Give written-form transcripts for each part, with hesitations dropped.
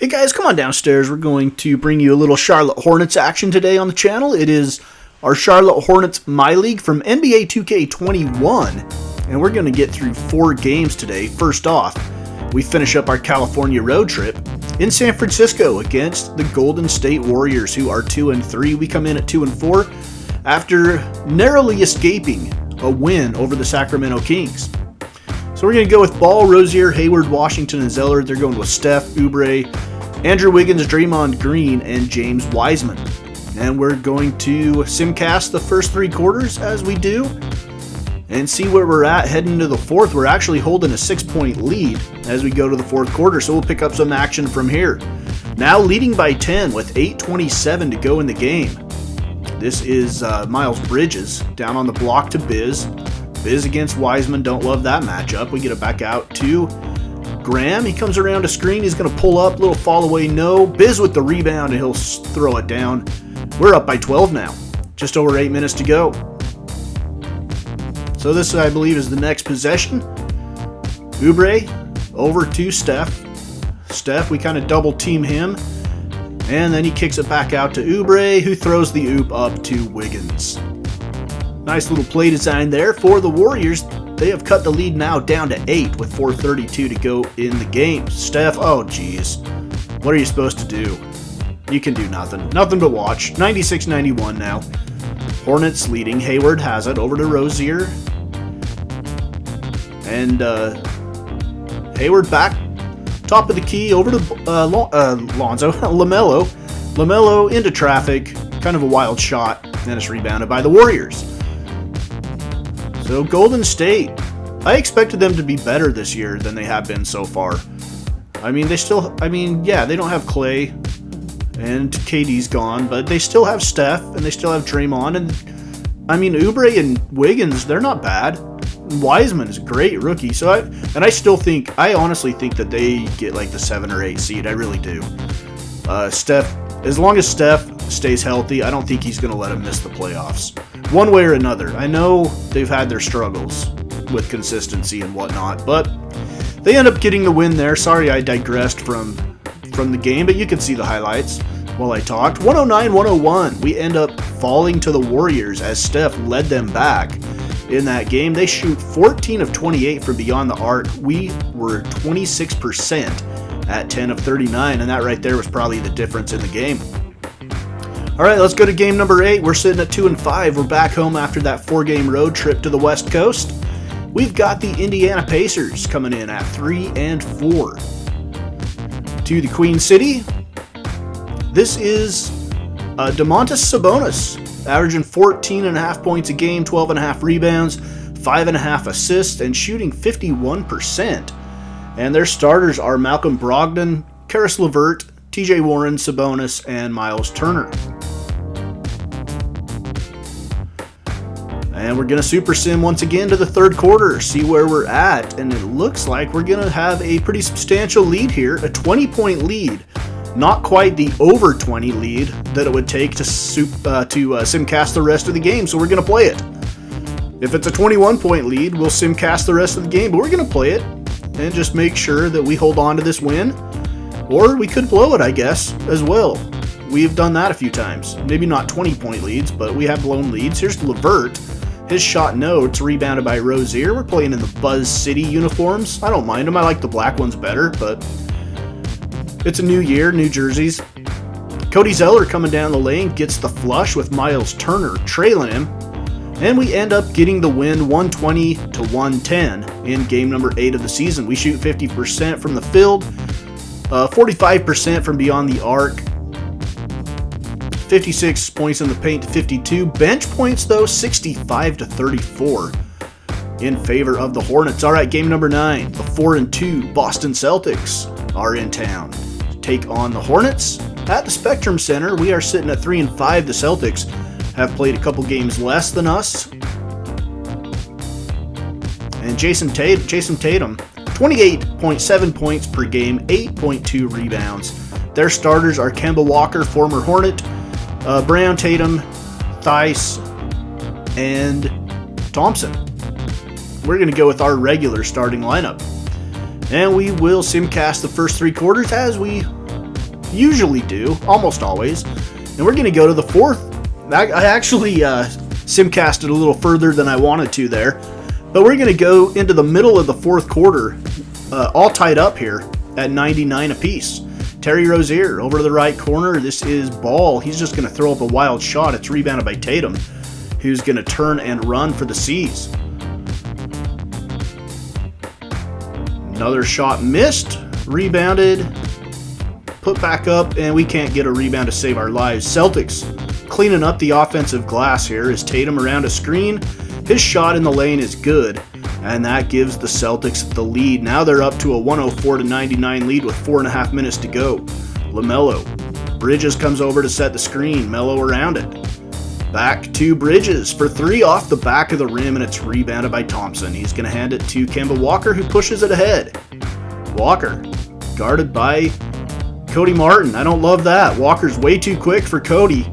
Hey guys, come on downstairs. We're going to bring you a little Charlotte Hornets action today on the channel. It is our Charlotte Hornets My League from NBA 2K21, and we're going to get through 4 games today. First off, we finish up our California road trip in San Francisco against the Golden State Warriors, who are 2-3. We come in at 2-4 after narrowly escaping a win over the Sacramento Kings. So we're going to go with Ball, Rozier, Hayward, Washington, and Zeller. They're going with Steph, Oubre, Andrew Wiggins, Draymond Green, and James Wiseman. And we're going to simcast the first 3 quarters as we do and see where we're at heading into the fourth. We're actually holding a 6-point lead as we go to the fourth quarter, so we'll pick up some action from here. Now leading by 10 with 8:27 to go in the game. This is Miles Bridges down on the block to Biz. Biz against Wiseman, don't love that matchup. We get it back out to Graham. He comes around a screen, he's going to pull up, little fall away, no. Biz with the rebound, and he'll throw it down. We're up by 12 now. Just over 8 minutes to go. So this, I believe, is the next possession. Oubre over to Steph. Steph, we kind of double team him. And then he kicks it back out to Oubre, who throws the oop up to Wiggins. Nice little play design there for the Warriors. They have cut the lead now down to 8 with 4:32 to go in the game. Steph, oh geez. What are you supposed to do? You can do nothing. Nothing but watch. 96-91 now. Hornets leading. Hayward has it over to Rozier. And Hayward back. Top of the key over to Lonzo. LaMelo. LaMelo into traffic. Kind of a wild shot. And it's rebounded by the Warriors. So Golden State, I expected them to be better this year than they have been so far. I mean, they don't have Clay and KD's gone, but they still have Steph and they still have Draymond. And I mean, Oubre and Wiggins, they're not bad. Wiseman is a great rookie. So I honestly think that they get like the 7 or 8 seed. I really do. Steph, as long as Steph stays healthy, I don't think he's going to let him miss the playoffs. One way or another. I know they've had their struggles with consistency and whatnot, but they end up getting the win there. Sorry I digressed from the game, but you can see the highlights while I talked. 109-101. We end up falling to the Warriors as Steph led them back in that game. They shoot 14 of 28 from beyond the arc. We were 26% at 10 of 39, and that right there was probably the difference in the game. All right, let's go to game number 8. We're sitting at 2-5. We're back home after that 4-game road trip to the West Coast. We've got the Indiana Pacers coming in at 3-4. To the Queen City, this is Domantas Sabonis, averaging 14.5 points a game, 12.5 rebounds, 5.5 assists, and shooting 51%. And their starters are Malcolm Brogdon, Karis LeVert, TJ Warren, Sabonis, and Miles Turner. And we're going to super sim once again to the third quarter, see where we're at. And it looks like we're going to have a pretty substantial lead here, a 20-point lead. Not quite the over 20 lead that it would take to simcast the rest of the game, so we're going to play it. If it's a 21-point lead, we'll simcast the rest of the game, but we're going to play it and just make sure that we hold on to this win. Or we could blow it, I guess, as well. We've done that a few times. Maybe not 20-point leads, but we have blown leads. Here's LeVert. His shot, no, it's rebounded by Rozier. We're playing in the Buzz City uniforms. I don't mind them. I like the black ones better, but it's a new year, new jerseys. Cody Zeller coming down the lane gets the flush with Miles Turner trailing him. And we end up getting the win 120-110 in game number 8 of the season. We shoot 50% from the field. 45% from beyond the arc, 56 points in the paint to 52. Bench points, though, 65-34 in favor of the Hornets. All right, game number 9. The 4-2 Boston Celtics are in town to take on the Hornets at the Spectrum Center. We are sitting at 3-5. The Celtics have played a couple games less than us. And Jason Tatum, 28.7 points per game, 8.2 rebounds. Their starters are Kemba Walker, former Hornet, Brown, Tatum, Theis, and Thompson. We're going to go with our regular starting lineup. And we will simcast the first 3 quarters as we Usually do, almost always. And we're going to go to the fourth. I actually simcasted a little further than I wanted to there. But we're going to go into the middle of the fourth quarter, all tied up here at 99 apiece. Terry Rozier over to the right corner. This is Ball. He's just going to throw up a wild shot. It's rebounded by Tatum, who's going to turn and run for the C's. Another shot missed, rebounded, put back up, and we can't get a rebound to save our lives. Celtics cleaning up the offensive glass here as Tatum around a screen. His shot in the lane is good, and that gives the Celtics the lead. Now they're up to a 104-99 lead with 4.5 minutes to go. LaMelo. Bridges comes over to set the screen. Melo around it. Back to Bridges for three off the back of the rim, and it's rebounded by Thompson. He's going to hand it to Kemba Walker, who pushes it ahead. Walker, guarded by Cody Martin. I don't love that. Walker's way too quick for Cody,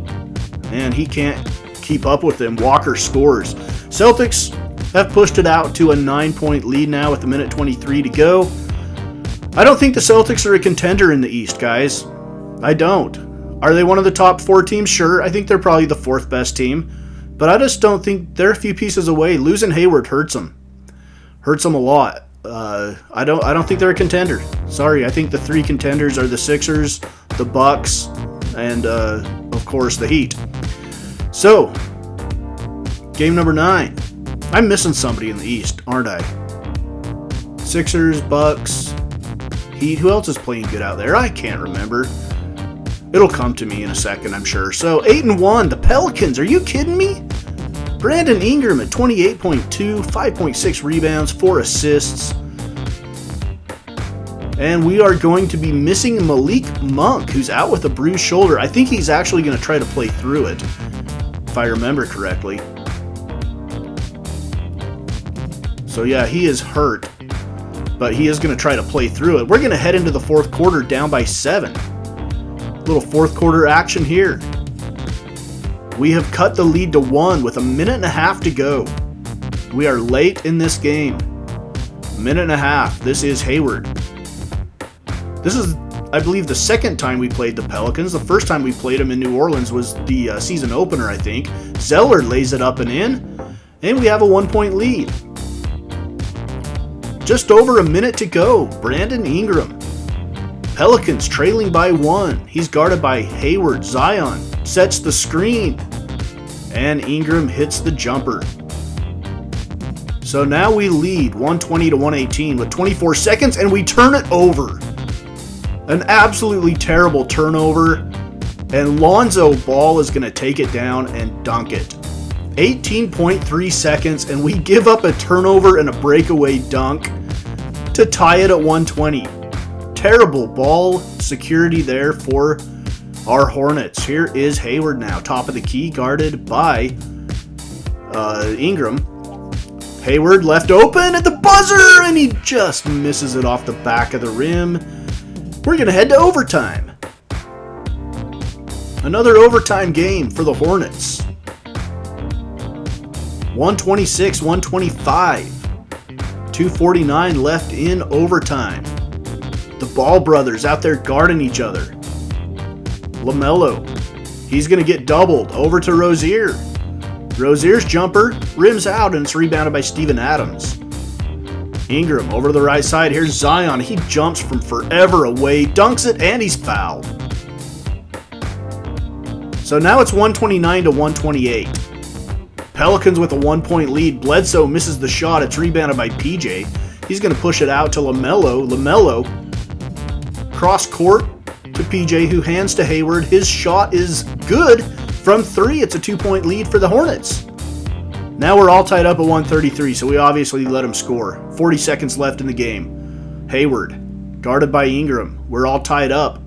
and he can't keep up with him. Walker scores. Celtics have pushed it out to a 9-point lead now with a minute 23 to go. I don't think the Celtics are a contender in the East, guys. I don't. Are they one of the top 4 teams? Sure. I think they're probably the 4th best team. But I just don't think they're a few pieces away. Losing Hayward hurts them. Hurts them a lot. I don't think they're a contender. Sorry, I think the 3 contenders are the Sixers, the Bucks, and of course the Heat. So, game number 9. I'm missing somebody in the East, aren't I? Sixers, Bucks, Heat. Who else is playing good out there? I can't remember. It'll come to me in a second, I'm sure. So, 8-1, the Pelicans. Are you kidding me? Brandon Ingram at 28.2, 5.6 rebounds, 4 assists. And we are going to be missing Malik Monk, who's out with a bruised shoulder. I think he's actually going to try to play through it, if I remember correctly. So yeah, he is hurt, but he is going to try to play through it. We're going to head into the fourth quarter down by 7. Little fourth quarter action here. We have cut the lead to 1 with a minute and a half to go. We are late in this game. Minute and a half. This is Hayward. This is, I believe, the second time we played the Pelicans. The first time we played them in New Orleans was the season opener, I think. Zeller lays it up and in, and we have a 1-point lead. Just over a minute to go. Brandon Ingram. Pelicans trailing by 1. He's guarded by Hayward. Zion sets the screen, and Ingram hits the jumper. So now we lead 120-118 with 24 seconds, and we turn it over. An absolutely terrible turnover, and Lonzo Ball is going to take it down and dunk it. 18.3 seconds, and we give up a turnover and a breakaway dunk to tie it at 120. Terrible ball security there for our Hornets. Here is Hayward now, top of the key, guarded by Ingram. Hayward left open at the buzzer, and he just misses it off the back of the rim. We're going to head to overtime. Another overtime game for the Hornets. 126-125. 2:49 left in overtime. The Ball brothers out there guarding each other. LaMelo. He's going to get doubled. Over to Rozier. Rozier's jumper rims out, and it's rebounded by Steven Adams. Ingram over to the right side. Here's Zion. He jumps from forever away, dunks it, and he's fouled. So now it's 129-128. Pelicans with a 1-point lead. Bledsoe misses the shot. It's rebounded by PJ. He's going to push it out to LaMelo. LaMelo cross court to PJ, who hands to Hayward. His shot is good from 3. It's a 2-point lead for the Hornets. Now we're all tied up at 133, so we obviously let him score. 40 seconds left in the game. Hayward, guarded by Ingram. We're all tied up.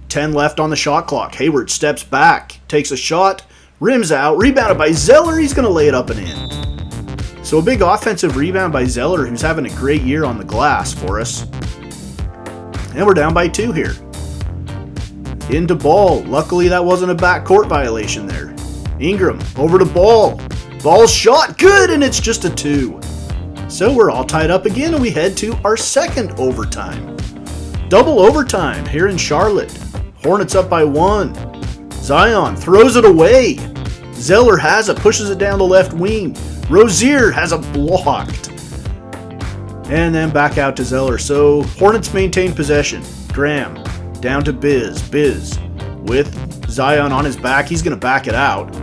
10 left on the shot clock. Hayward steps back, takes a shot, rims out, rebounded by Zeller. He's going to lay it up and in. So a big offensive rebound by Zeller, who's having a great year on the glass for us. And we're down by 2 here. Into Ball. Luckily, that wasn't a backcourt violation there. Ingram over to Ball. Ball's shot good, and it's just a 2. So we're all tied up again, and we head to our second overtime. Double overtime here in Charlotte. Hornets up by 1. Zion throws it away. Zeller has it, pushes it down the left wing. Rozier has it blocked. And then back out to Zeller. So Hornets maintain possession. Graham down to Biz. Biz with Zion on his back. He's going to back it out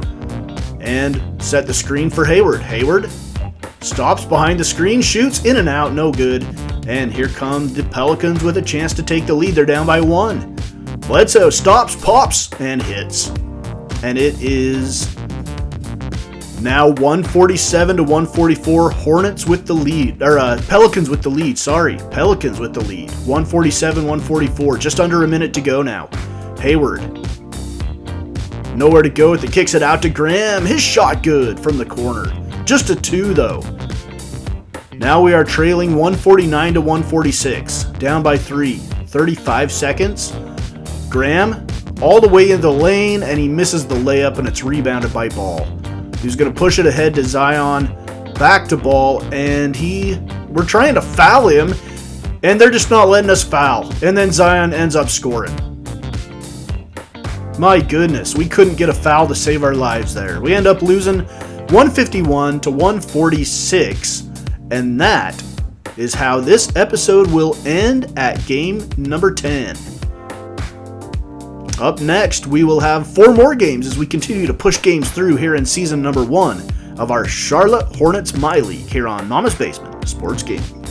and set the screen for Hayward. Hayward stops behind the screen, shoots in and out, no good. And here come the Pelicans with a chance to take the lead. They're down by 1. Bledsoe stops, pops, and hits. And it is now 147 to 144. Hornets with the lead, or Pelicans with the lead. Sorry, Pelicans with the lead. 147-144. Just under a minute to go now. Hayward, nowhere to go with it. Kicks it out to Graham. His shot good from the corner. Just a 2 though. Now we are trailing 149 to 146. Down by 3. 35 seconds. Graham all the way in the lane, and he misses the layup, and it's rebounded by Ball. He's going to push it ahead to Zion, back to Ball, and we're trying to foul him, and they're just not letting us foul. And then Zion ends up scoring. My goodness, we couldn't get a foul to save our lives there. We end up losing 151 to 146, and that is how this episode will end at game number 10. Up next, we will have 4 more games as we continue to push games through here in season number 1 of our Charlotte Hornets My League here on Mama's Basement Sports Gaming.